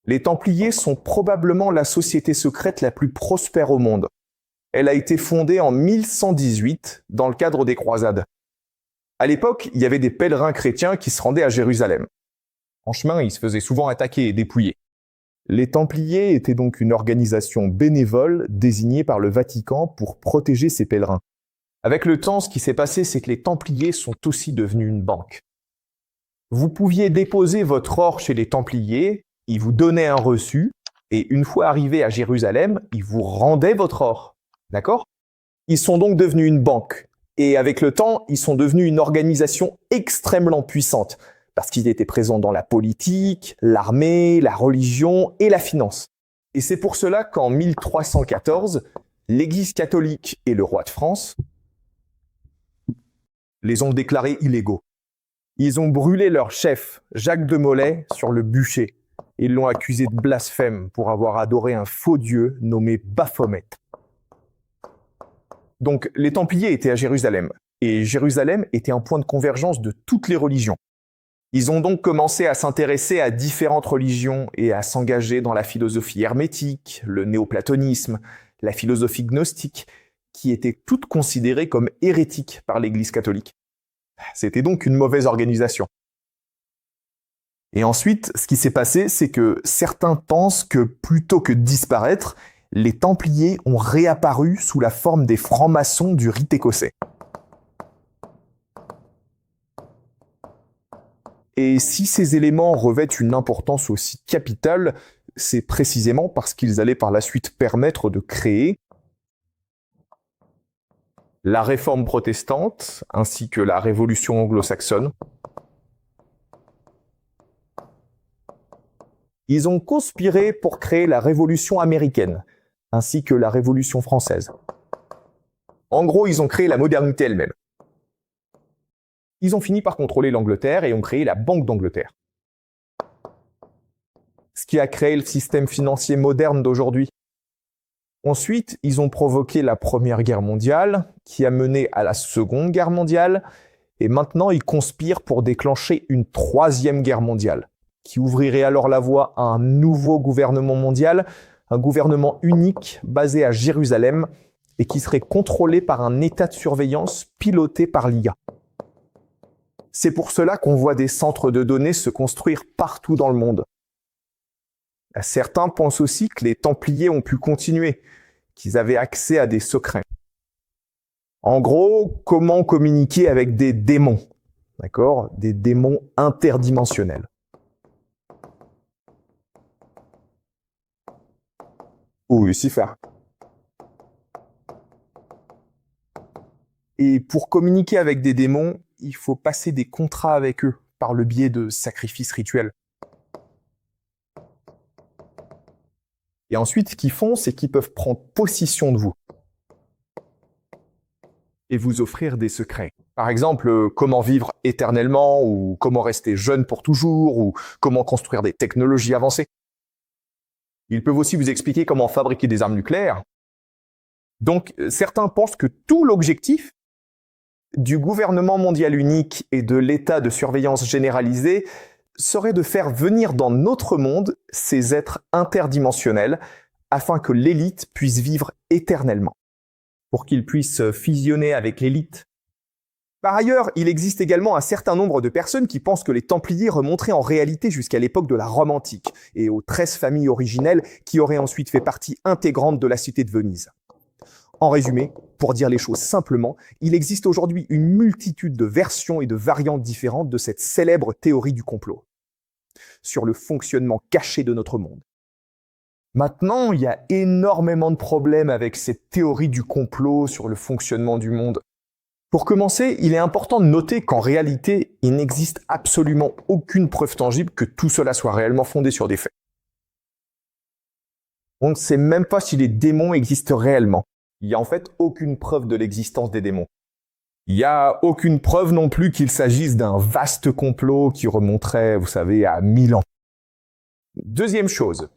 Les Templiers sont probablement la société secrète la plus prospère au monde. Elle a été fondée en 1118 dans le cadre des croisades. À l'époque, il y avait des pèlerins chrétiens qui se rendaient à Jérusalem. En chemin, ils se faisaient souvent attaquer et dépouiller. Les Templiers étaient donc une organisation bénévole désignée par le Vatican pour protéger ces pèlerins. Avec le temps, ce qui s'est passé, c'est que les Templiers sont aussi devenus une banque. Vous pouviez déposer votre or chez les Templiers, ils vous donnaient un reçu, et une fois arrivé à Jérusalem, ils vous rendaient votre or. D'accord ? Ils sont donc devenus une banque. Et avec le temps, ils sont devenus une organisation extrêmement puissante, parce qu'ils étaient présents dans la politique, l'armée, la religion et la finance. Et c'est pour cela qu'en 1314, l'Église catholique et le roi de France les ont déclarés illégaux. Ils ont brûlé leur chef, Jacques de Molay, sur le bûcher. Ils l'ont accusé de blasphème pour avoir adoré un faux dieu nommé Baphomet. Donc, les Templiers étaient à Jérusalem, et Jérusalem était un point de convergence de toutes les religions. Ils ont donc commencé à s'intéresser à différentes religions et à s'engager dans la philosophie hermétique, le néoplatonisme, la philosophie gnostique, qui étaient toutes considérées comme hérétiques par l'Église catholique. C'était donc une mauvaise organisation. Et ensuite, ce qui s'est passé, c'est que certains pensent que plutôt que de disparaître, les Templiers ont réapparu sous la forme des francs-maçons du rite écossais. Et si ces éléments revêtent une importance aussi capitale, c'est précisément parce qu'ils allaient par la suite permettre de créer la réforme protestante ainsi que la révolution anglo-saxonne. Ils ont conspiré pour créer la révolution américaine ainsi que la révolution française. En gros, ils ont créé la modernité elle-même. Ils ont fini par contrôler l'Angleterre et ont créé la Banque d'Angleterre. Ce qui a créé le système financier moderne d'aujourd'hui. Ensuite, ils ont provoqué la Première Guerre mondiale, qui a mené à la Seconde Guerre mondiale, et maintenant ils conspirent pour déclencher une Troisième Guerre mondiale, qui ouvrirait alors la voie à un nouveau gouvernement mondial, un gouvernement unique basé à Jérusalem, et qui serait contrôlé par un état de surveillance piloté par l'IA. C'est pour cela qu'on voit des centres de données se construire partout dans le monde. Certains pensent aussi que les Templiers ont pu continuer, qu'ils avaient accès à des secrets. En gros, comment communiquer avec des démons, d'accord ? Des démons interdimensionnels. Ou Lucifer. Et pour communiquer avec des démons, il faut passer des contrats avec eux par le biais de sacrifices rituels. Et ensuite, ce qu'ils font, c'est qu'ils peuvent prendre possession de vous et vous offrir des secrets. Par exemple, comment vivre éternellement, ou comment rester jeune pour toujours, ou comment construire des technologies avancées. Ils peuvent aussi vous expliquer comment fabriquer des armes nucléaires. Donc, certains pensent que tout l'objectif du gouvernement mondial unique et de l'état de surveillance généralisée serait de faire venir dans notre monde ces êtres interdimensionnels afin que l'élite puisse vivre éternellement, pour qu'ils puissent fusionner avec l'élite. Par ailleurs, il existe également un certain nombre de personnes qui pensent que les Templiers remonteraient en réalité jusqu'à l'époque de la Rome antique et aux 13 familles originelles qui auraient ensuite fait partie intégrante de la cité de Venise. En résumé, pour dire les choses simplement, il existe aujourd'hui une multitude de versions et de variantes différentes de cette célèbre théorie du complot sur le fonctionnement caché de notre monde. Maintenant, il y a énormément de problèmes avec cette théorie du complot sur le fonctionnement du monde. Pour commencer, il est important de noter qu'en réalité, il n'existe absolument aucune preuve tangible que tout cela soit réellement fondé sur des faits. On ne sait même pas si les démons existent réellement. Il n'y a en fait aucune preuve de l'existence des démons. Il n'y a aucune preuve non plus qu'il s'agisse d'un vaste complot qui remonterait, vous savez, à 1000 ans. Deuxième chose,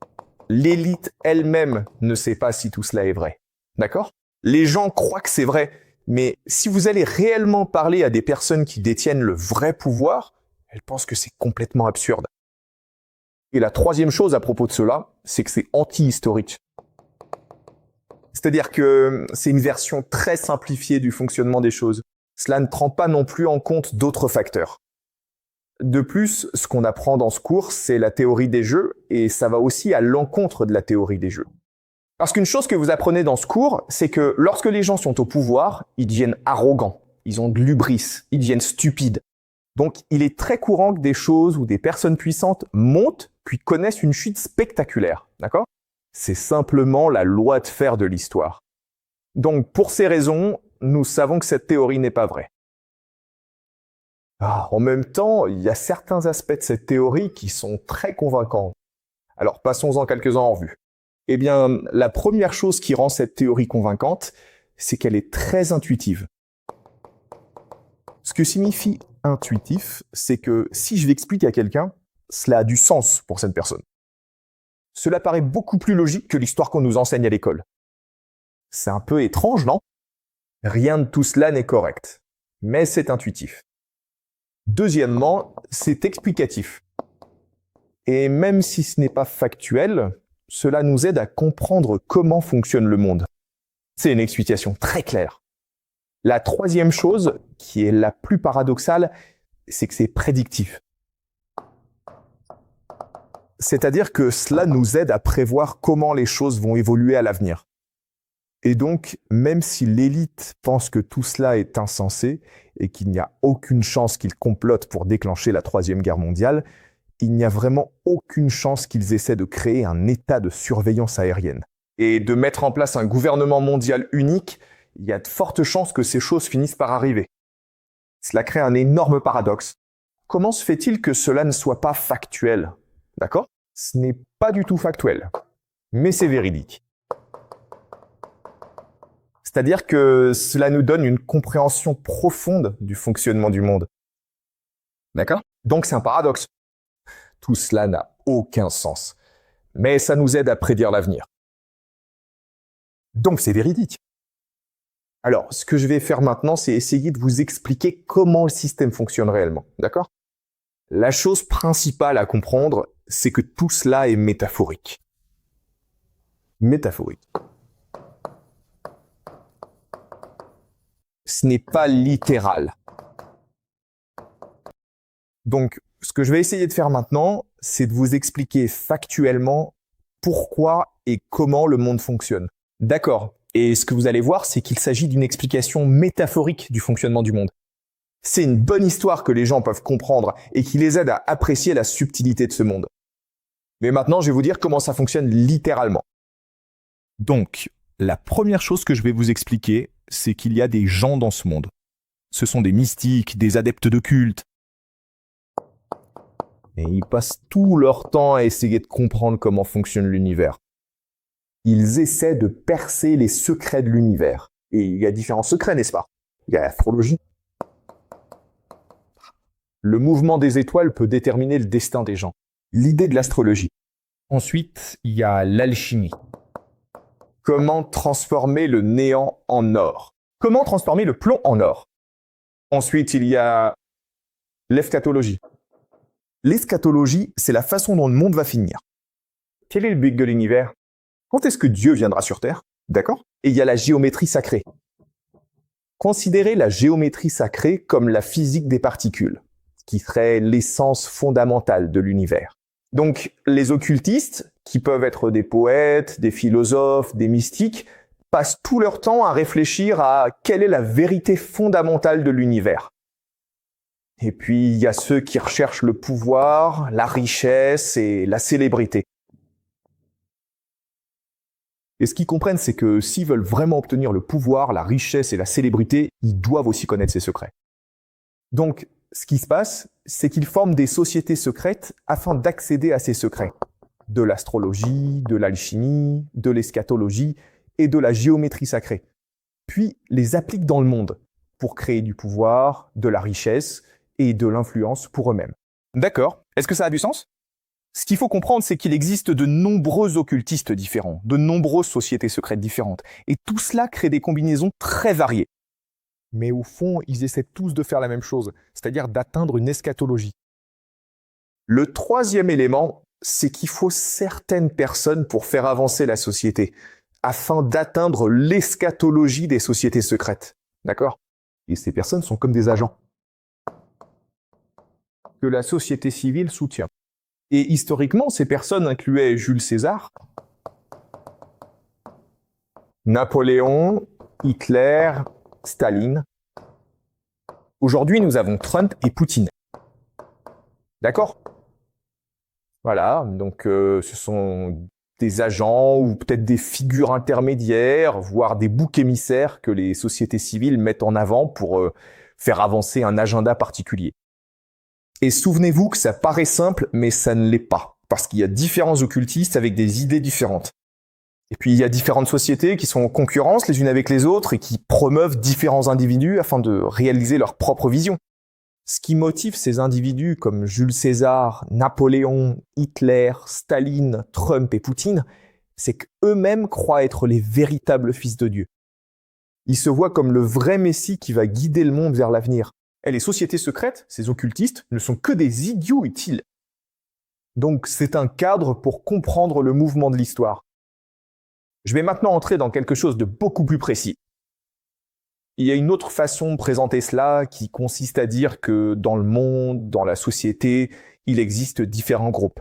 l'élite elle-même ne sait pas si tout cela est vrai. D'accord ? Les gens croient que c'est vrai, mais si vous allez réellement parler à des personnes qui détiennent le vrai pouvoir, elles pensent que c'est complètement absurde. Et la troisième chose à propos de cela, c'est que c'est anti-historique. C'est-à-dire que c'est une version très simplifiée du fonctionnement des choses. Cela ne prend pas non plus en compte d'autres facteurs. De plus, ce qu'on apprend dans ce cours, c'est la théorie des jeux, et ça va aussi à l'encontre de la théorie des jeux. Parce qu'une chose que vous apprenez dans ce cours, c'est que lorsque les gens sont au pouvoir, ils deviennent arrogants, ils ont de l'hubris, ils deviennent stupides. Donc, il est très courant que des choses ou des personnes puissantes montent, puis connaissent une chute spectaculaire, d'accord ? C'est simplement la loi de fer de l'histoire. Donc, pour ces raisons, nous savons que cette théorie n'est pas vraie. En même temps, il y a certains aspects de cette théorie qui sont très convaincants. Alors, passons-en quelques-uns en revue. Eh bien, la première chose qui rend cette théorie convaincante, c'est qu'elle est très intuitive. Ce que signifie intuitif, c'est que si je l'explique à quelqu'un, cela a du sens pour cette personne. Cela paraît beaucoup plus logique que l'histoire qu'on nous enseigne à l'école. C'est un peu étrange, non ? Rien de tout cela n'est correct, mais c'est intuitif. Deuxièmement, c'est explicatif. Et même si ce n'est pas factuel, cela nous aide à comprendre comment fonctionne le monde. C'est une explication très claire. La troisième chose, qui est la plus paradoxale, c'est que c'est prédictif. C'est-à-dire que cela nous aide à prévoir comment les choses vont évoluer à l'avenir. Et donc, même si l'élite pense que tout cela est insensé et qu'il n'y a aucune chance qu'ils complotent pour déclencher la Troisième Guerre mondiale, il n'y a vraiment aucune chance qu'ils essaient de créer un état de surveillance aérienne. Et de mettre en place un gouvernement mondial unique, il y a de fortes chances que ces choses finissent par arriver. Cela crée un énorme paradoxe. Comment se fait-il que cela ne soit pas factuel ? D'accord ? Ce n'est pas du tout factuel, mais c'est véridique. C'est-à-dire que cela nous donne une compréhension profonde du fonctionnement du monde. D'accord ? Donc c'est un paradoxe. Tout cela n'a aucun sens, mais ça nous aide à prédire l'avenir. Donc c'est véridique. Alors, ce que je vais faire maintenant, c'est essayer de vous expliquer comment le système fonctionne réellement. D'accord ? La chose principale à comprendre, c'est que tout cela est métaphorique. Métaphorique. Ce n'est pas littéral. Donc, ce que je vais essayer de faire maintenant, c'est de vous expliquer factuellement pourquoi et comment le monde fonctionne. D'accord. Et ce que vous allez voir, c'est qu'il s'agit d'une explication métaphorique du fonctionnement du monde. C'est une bonne histoire que les gens peuvent comprendre et qui les aide à apprécier la subtilité de ce monde. Mais maintenant, je vais vous dire comment ça fonctionne littéralement. Donc, la première chose que je vais vous expliquer, c'est qu'il y a des gens dans ce monde. Ce sont des mystiques, des adeptes de culte. Et ils passent tout leur temps à essayer de comprendre comment fonctionne l'univers. Ils essaient de percer les secrets de l'univers. Et il y a différents secrets, n'est-ce pas ? Il y a l'astrologie. Le mouvement des étoiles peut déterminer le destin des gens. L'idée de l'astrologie. Ensuite, il y a l'alchimie. Comment transformer le néant en or ? Comment transformer le plomb en or ? Ensuite, il y a l'eschatologie. L'eschatologie, c'est la façon dont le monde va finir. Quel est le but de l'univers ? Quand est-ce que Dieu viendra sur Terre ? D'accord ? Et il y a la géométrie sacrée. Considérez la géométrie sacrée comme la physique des particules, qui serait l'essence fondamentale de l'univers. Donc, les occultistes, qui peuvent être des poètes, des philosophes, des mystiques, passent tout leur temps à réfléchir à quelle est la vérité fondamentale de l'univers. Et puis, il y a ceux qui recherchent le pouvoir, la richesse et la célébrité. Et ce qu'ils comprennent, c'est que s'ils veulent vraiment obtenir le pouvoir, la richesse et la célébrité, ils doivent aussi connaître ces secrets. Donc, ce qui se passe, c'est qu'ils forment des sociétés secrètes afin d'accéder à ces secrets. De l'astrologie, de l'alchimie, de l'eschatologie et de la géométrie sacrée. Puis, les appliquent dans le monde pour créer du pouvoir, de la richesse et de l'influence pour eux-mêmes. D'accord. Est-ce que ça a du sens ? Ce qu'il faut comprendre, c'est qu'il existe de nombreux occultistes différents, de nombreuses sociétés secrètes différentes. Et tout cela crée des combinaisons très variées. Mais au fond, ils essaient tous de faire la même chose, c'est-à-dire d'atteindre une eschatologie. Le troisième élément, c'est qu'il faut certaines personnes pour faire avancer la société, afin d'atteindre l'eschatologie des sociétés secrètes. D'accord? Et ces personnes sont comme des agents que la société civile soutient. Et historiquement, ces personnes incluaient Jules César, Napoléon, Hitler, Staline. Aujourd'hui, nous avons Trump et Poutine. D'accord? Voilà, donc ce sont des agents ou peut-être des figures intermédiaires, voire des boucs émissaires que les sociétés civiles mettent en avant pour faire avancer un agenda particulier. Et souvenez-vous que ça paraît simple, mais ça ne l'est pas, parce qu'il y a différents occultistes avec des idées différentes. Et puis il y a différentes sociétés qui sont en concurrence les unes avec les autres et qui promeuvent différents individus afin de réaliser leur propre vision. Ce qui motive ces individus comme Jules César, Napoléon, Hitler, Staline, Trump et Poutine, c'est qu'eux-mêmes croient être les véritables fils de Dieu. Ils se voient comme le vrai Messie qui va guider le monde vers l'avenir. Et les sociétés secrètes, ces occultistes, ne sont que des idiots utiles. Donc c'est un cadre pour comprendre le mouvement de l'histoire. Je vais maintenant entrer dans quelque chose de beaucoup plus précis. Il y a une autre façon de présenter cela qui consiste à dire que dans le monde, dans la société, il existe différents groupes.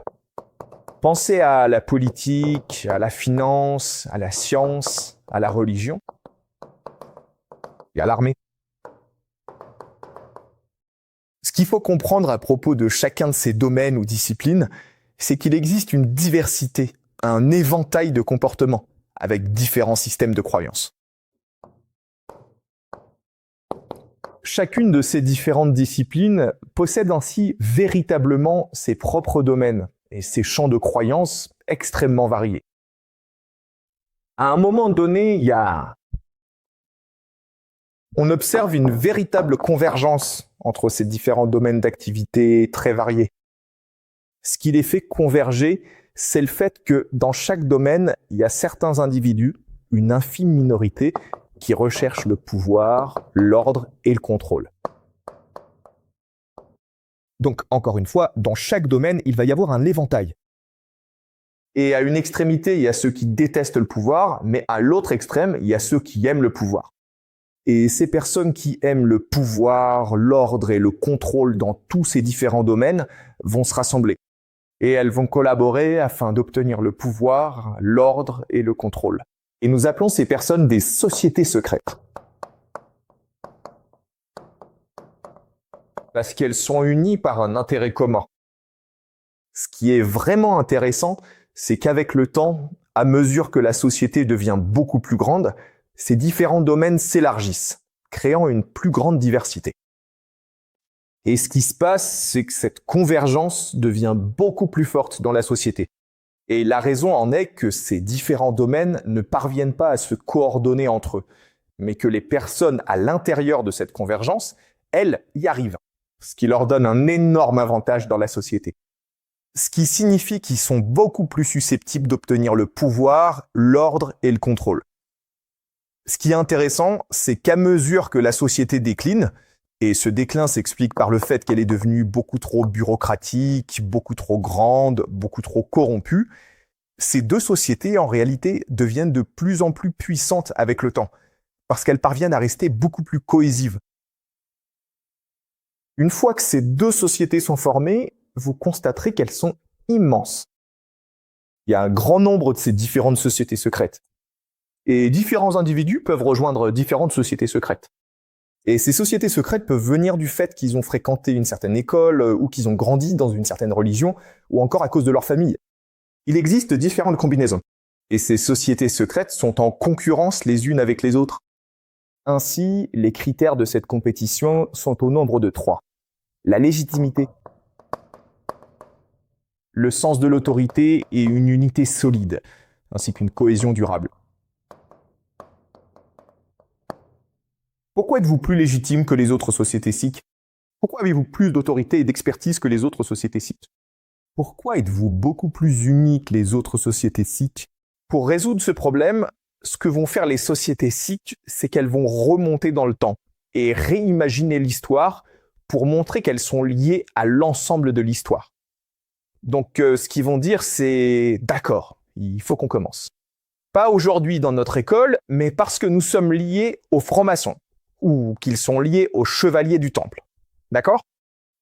Pensez à la politique, à la finance, à la science, à la religion et à l'armée. Ce qu'il faut comprendre à propos de chacun de ces domaines ou disciplines, c'est qu'il existe une diversité, un éventail de comportements avec différents systèmes de croyances. Chacune de ces différentes disciplines possède ainsi véritablement ses propres domaines et ses champs de croyances extrêmement variés. À un moment donné, on observe une véritable convergence entre ces différents domaines d'activité très variés. Ce qui les fait converger, c'est le fait que dans chaque domaine, il y a certains individus, une infime minorité, qui recherchent le pouvoir, l'ordre et le contrôle. Donc, encore une fois, dans chaque domaine, il va y avoir un éventail. Et à une extrémité, il y a ceux qui détestent le pouvoir, mais à l'autre extrême, il y a ceux qui aiment le pouvoir. Et ces personnes qui aiment le pouvoir, l'ordre et le contrôle dans tous ces différents domaines vont se rassembler. Et elles vont collaborer afin d'obtenir le pouvoir, l'ordre et le contrôle. Et nous appelons ces personnes des sociétés secrètes. Parce qu'elles sont unies par un intérêt commun. Ce qui est vraiment intéressant, c'est qu'avec le temps, à mesure que la société devient beaucoup plus grande, ces différents domaines s'élargissent, créant une plus grande diversité. Et ce qui se passe, c'est que cette convergence devient beaucoup plus forte dans la société. Et la raison en est que ces différents domaines ne parviennent pas à se coordonner entre eux, mais que les personnes à l'intérieur de cette convergence, elles, y arrivent, ce qui leur donne un énorme avantage dans la société. Ce qui signifie qu'ils sont beaucoup plus susceptibles d'obtenir le pouvoir, l'ordre et le contrôle. Ce qui est intéressant, c'est qu'à mesure que la société décline, et ce déclin s'explique par le fait qu'elle est devenue beaucoup trop bureaucratique, beaucoup trop grande, beaucoup trop corrompue, ces deux sociétés, en réalité, deviennent de plus en plus puissantes avec le temps, parce qu'elles parviennent à rester beaucoup plus cohésives. Une fois que ces deux sociétés sont formées, vous constaterez qu'elles sont immenses. Il y a un grand nombre de ces différentes sociétés secrètes. Et différents individus peuvent rejoindre différentes sociétés secrètes. Et ces sociétés secrètes peuvent venir du fait qu'ils ont fréquenté une certaine école ou qu'ils ont grandi dans une certaine religion ou encore à cause de leur famille. Il existe différentes combinaisons. Et ces sociétés secrètes sont en concurrence les unes avec les autres. Ainsi, les critères de cette compétition sont au nombre de 3. La légitimité, le sens de l'autorité et une unité solide, ainsi qu'une cohésion durable. Pourquoi êtes-vous plus légitime que les autres sociétés sikhes? Pourquoi avez-vous plus d'autorité et d'expertise que les autres sociétés sikhes? Pourquoi êtes-vous beaucoup plus unis que les autres sociétés sikhes? Pour résoudre ce problème, ce que vont faire les sociétés sikhes, c'est qu'elles vont remonter dans le temps et réimaginer l'histoire pour montrer qu'elles sont liées à l'ensemble de l'histoire. Donc, ce qu'ils vont dire, c'est « D'accord, il faut qu'on commence. » Pas aujourd'hui dans notre école, mais parce que nous sommes liés aux francs-maçons, ou qu'ils sont liés aux chevaliers du temple. D'accord?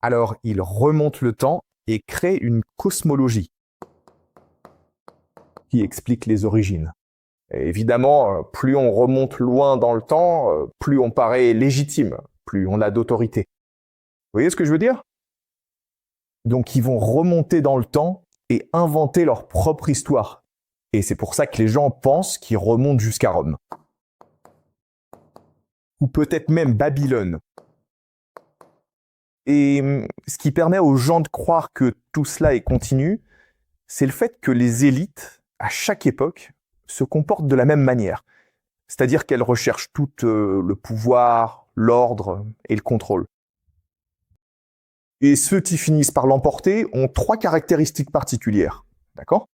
Alors, ils remontent le temps et créent une cosmologie qui explique les origines. Et évidemment, plus on remonte loin dans le temps, plus on paraît légitime, plus on a d'autorité. Vous voyez ce que je veux dire? Donc, ils vont remonter dans le temps et inventer leur propre histoire. Et c'est pour ça que les gens pensent qu'ils remontent jusqu'à Rome. Ou peut-être même Babylone. Et ce qui permet aux gens de croire que tout cela est continu, c'est le fait que les élites, à chaque époque, se comportent de la même manière. C'est-à-dire qu'elles recherchent toutes le pouvoir, l'ordre et le contrôle. Et ceux qui finissent par l'emporter ont 3 caractéristiques particulières. D'accord?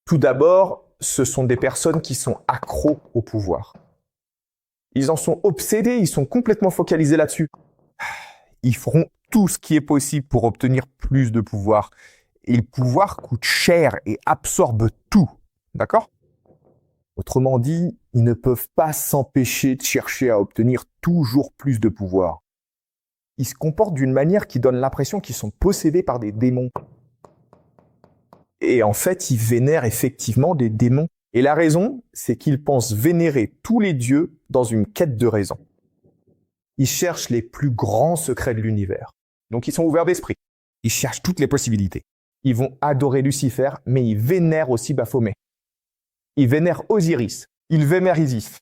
Tout d'abord, ce sont des personnes qui sont accros au pouvoir. Ils en sont obsédés, ils sont complètement focalisés là-dessus. Ils feront tout ce qui est possible pour obtenir plus de pouvoir. Et le pouvoir coûte cher et absorbe tout. D'accord? Autrement dit, ils ne peuvent pas s'empêcher de chercher à obtenir toujours plus de pouvoir. Ils se comportent d'une manière qui donne l'impression qu'ils sont possédés par des démons. Et en fait, ils vénèrent effectivement des démons. Et la raison, c'est qu'ils pensent vénérer tous les dieux dans une quête de raison. Ils cherchent les plus grands secrets de l'univers. Donc ils sont ouverts d'esprit. Ils cherchent toutes les possibilités. Ils vont adorer Lucifer, mais ils vénèrent aussi Baphomet. Ils vénèrent Osiris. Ils vénèrent Isis.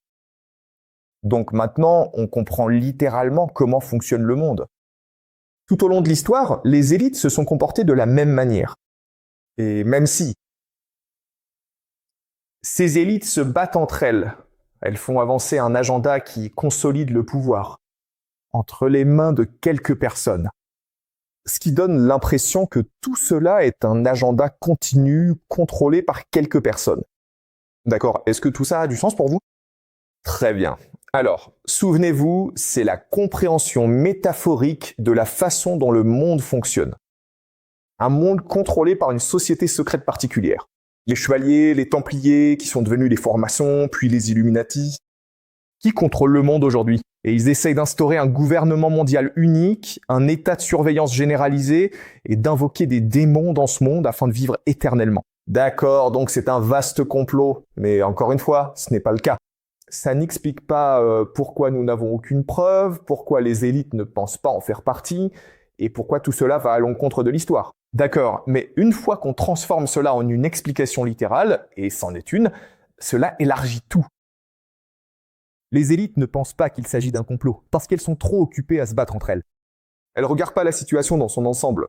Donc maintenant, on comprend littéralement comment fonctionne le monde. Tout au long de l'histoire, les élites se sont comportées de la même manière. Et même si ces élites se battent entre elles, elles font avancer un agenda qui consolide le pouvoir entre les mains de quelques personnes. Ce qui donne l'impression que tout cela est un agenda continu, contrôlé par quelques personnes. D'accord, est-ce que tout ça a du sens pour vous? Très bien. Alors, souvenez-vous, c'est la compréhension métaphorique de la façon dont le monde fonctionne. Un monde contrôlé par une société secrète particulière. Les chevaliers, les templiers, qui sont devenus les francs-maçons, puis les Illuminati, qui contrôlent le monde aujourd'hui. Et ils essayent d'instaurer un gouvernement mondial unique, un état de surveillance généralisé, et d'invoquer des démons dans ce monde afin de vivre éternellement. D'accord, donc c'est un vaste complot, mais encore une fois, ce n'est pas le cas. Ça n'explique pas pourquoi nous n'avons aucune preuve, pourquoi les élites ne pensent pas en faire partie, et pourquoi tout cela va à l'encontre de l'histoire. D'accord, mais une fois qu'on transforme cela en une explication littérale, et c'en est une, cela élargit tout. Les élites ne pensent pas qu'il s'agit d'un complot, parce qu'elles sont trop occupées à se battre entre elles. Elles ne regardent pas la situation dans son ensemble.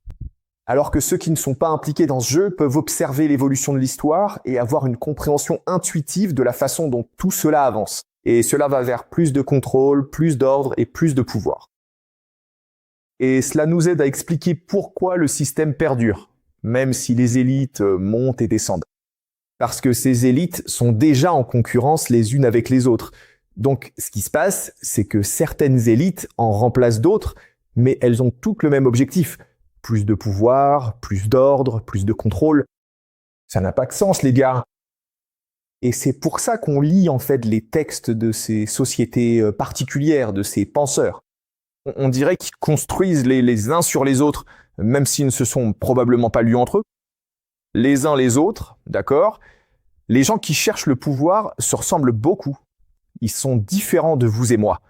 Alors que ceux qui ne sont pas impliqués dans ce jeu peuvent observer l'évolution de l'histoire et avoir une compréhension intuitive de la façon dont tout cela avance. Et cela va vers plus de contrôle, plus d'ordre et plus de pouvoir. Et cela nous aide à expliquer pourquoi le système perdure, même si les élites montent et descendent. Parce que ces élites sont déjà en concurrence les unes avec les autres. Donc, ce qui se passe, c'est que certaines élites en remplacent d'autres, mais elles ont toutes le même objectif. Plus de pouvoir, plus d'ordre, plus de contrôle. Ça n'a pas de sens, les gars. Et c'est pour ça qu'on lit en fait les textes de ces sociétés particulières, de ces penseurs. On dirait qu'ils construisent les uns sur les autres, même s'ils ne se sont probablement pas lus entre eux. Les uns les autres, d'accord? Les gens qui cherchent le pouvoir se ressemblent beaucoup. Ils sont différents de vous et moi.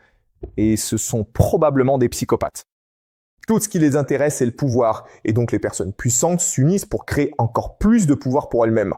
Et ce sont probablement des psychopathes. Tout ce qui les intéresse, c'est le pouvoir. Et donc les personnes puissantes s'unissent pour créer encore plus de pouvoir pour elles-mêmes.